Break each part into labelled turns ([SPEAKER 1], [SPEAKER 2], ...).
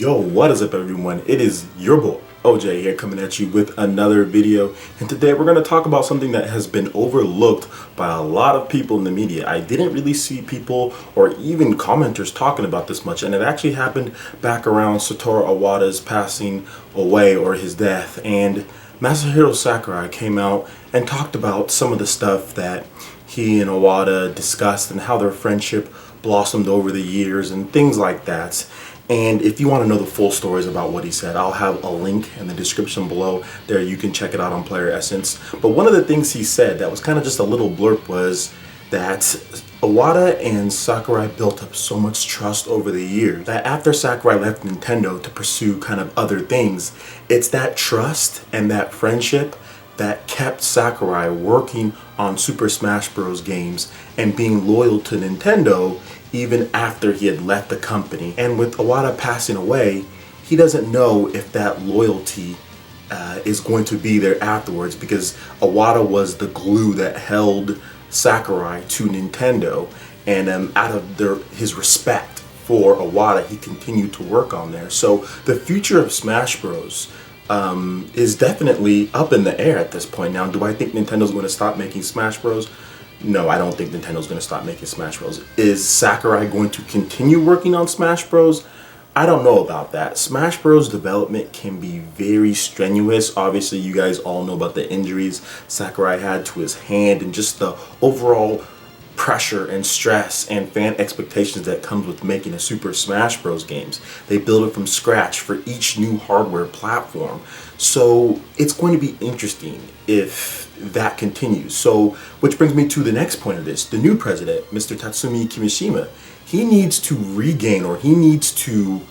[SPEAKER 1] Yo, what is up everyone? It is your boy OJ here coming at you with another video, and today we're going to talk about something that has been overlooked by a lot of people in the media. I didn't really see people or even commenters talking about this much, and it actually happened back around Satoru Iwata's passing away or his death, and Masahiro Sakurai came out and talked about some of the stuff that he and Iwata discussed and how their friendship blossomed over the years and things like that. And if you want to know the full stories about what he said, I'll have a link in the description below. There you can check it out on PlayerEssence. But one of the things he said that was kind of just a little blurb was that Iwata and Sakurai built up so much trust over the years that after Sakurai left Nintendo to pursue kind of other things, it's that trust and that friendship that kept Sakurai working on Super Smash Bros. Games and being loyal to Nintendo even after he had left the company. And with Iwata passing away, he doesn't know if that loyalty is going to be there afterwards, because Iwata was the glue that held Sakurai to Nintendo, and out of his respect for Iwata, he continued to work on there. So the future of Smash Bros. Is definitely up in the air at this point. Now, do I think Nintendo's going to stop making Smash Bros? No, I don't think Nintendo's going to stop making Smash Bros. Is Sakurai going to continue working on Smash Bros? I don't know about that. Smash Bros. Development can be very strenuous. Obviously, you guys all know about the injuries Sakurai had to his hand and just the overall pressure and stress and fan expectations that comes with making a Super Smash Bros. Games. They build it from scratch for each new hardware platform. So it's going to be interesting if that continues. So, which brings me to the next point of this. The new president, Mr. Tatsumi Kimishima, he needs to regain, or he needs to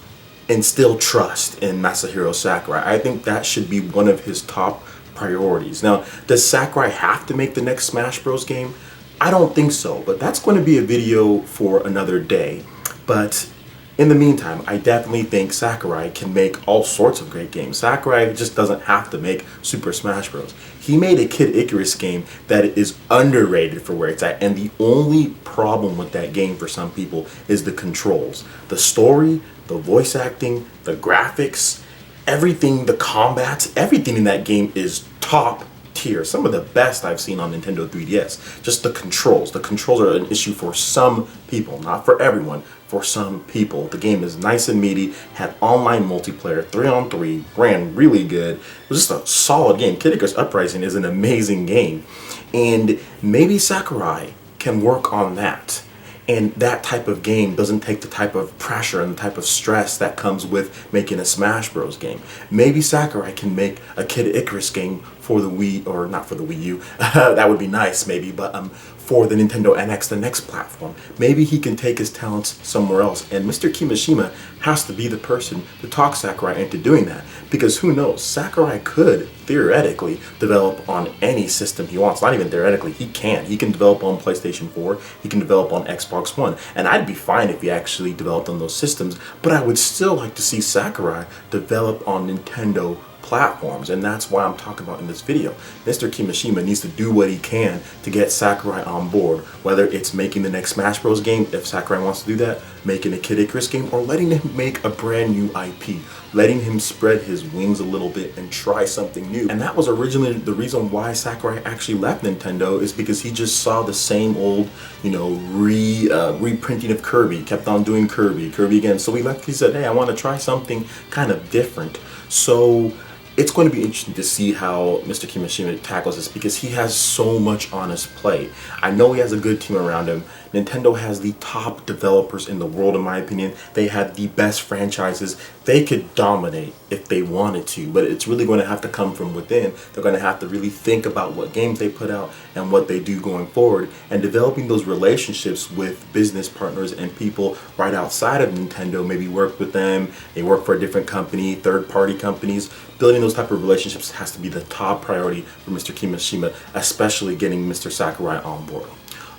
[SPEAKER 1] instill trust in Masahiro Sakurai. I think that should be one of his top priorities. Now, does Sakurai have to make the next Smash Bros. Game? I don't think so, but that's going to be a video for another day. But in the meantime, I definitely think Sakurai can make all sorts of great games. Sakurai just doesn't have to make Super Smash Bros. He made a Kid Icarus game that is underrated for where it's at, and the only problem with that game for some people is the controls. The story, the voice acting, the graphics, everything, the combats, everything in that game is top tier. Some of the best I've seen on Nintendo 3DS. Just the controls. The controls are an issue for some people, not for everyone. For some people, the game is nice and meaty, had online multiplayer, 3-on-3, ran really good. It was just a solid game. Kid Icarus Uprising is an amazing game, and maybe Sakurai can work on that. And that type of game doesn't take the type of pressure and the type of stress that comes with making a Smash Bros. Game. Maybe Sakurai can make a Kid Icarus game for the Wii, or not for the Wii U, that would be nice maybe, but for the Nintendo NX, the next platform. Maybe he can take his talents somewhere else, and Mr. Kimishima has to be the person to talk Sakurai into doing that, because who knows, Sakurai could theoretically develop on any system he wants. Not even theoretically, he can. He can develop on PlayStation 4, he can develop on Xbox One, and I'd be fine if he actually developed on those systems, but I would still like to see Sakurai develop on Nintendo platforms, and that's why I'm talking about in this video. Mr. Kimishima needs to do what he can to get Sakurai on board, whether it's making the next Smash Bros. Game, if Sakurai wants to do that, making a Kid Icarus game, or letting him make a brand new IP, letting him spread his wings a little bit and try something new. And that was originally the reason why Sakurai actually left Nintendo, is because he just saw the same old, reprinting of Kirby, kept on doing Kirby again. So he left, he said, hey, I want to try something kind of different. So it's going to be interesting to see how Mr. Kimishima tackles this, because he has so much on his plate. I know he has a good team around him. Nintendo has the top developers in the world, in my opinion. They have the best franchises. They could dominate if they wanted to, but it's really going to have to come from within. They're going to have to really think about what games they put out and what they do going forward, and developing those relationships with business partners and people right outside of Nintendo. Maybe work with them, they work for a different company, third-party companies. Building those type of relationships has to be the top priority for Mr. Kimishima, especially getting Mr. Sakurai on board.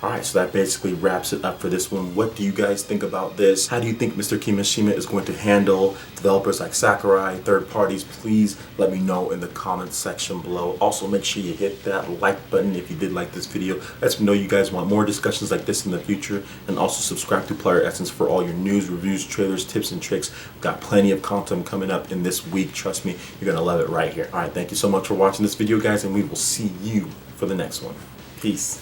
[SPEAKER 1] Alright, so that basically wraps it up for this one. What do you guys think about this? How do you think Mr. Kimishima is going to handle developers like Sakurai, third parties? Please let me know in the comments section below. Also, make sure you hit that like button if you did like this video. Let me know you guys want more discussions like this in the future. And also subscribe to PlayerEssence for all your news, reviews, trailers, tips, and tricks. We've got plenty of content coming up in this week. Trust me, you're going to love it right here. Alright, thank you so much for watching this video, guys, and we will see you for the next one. Peace.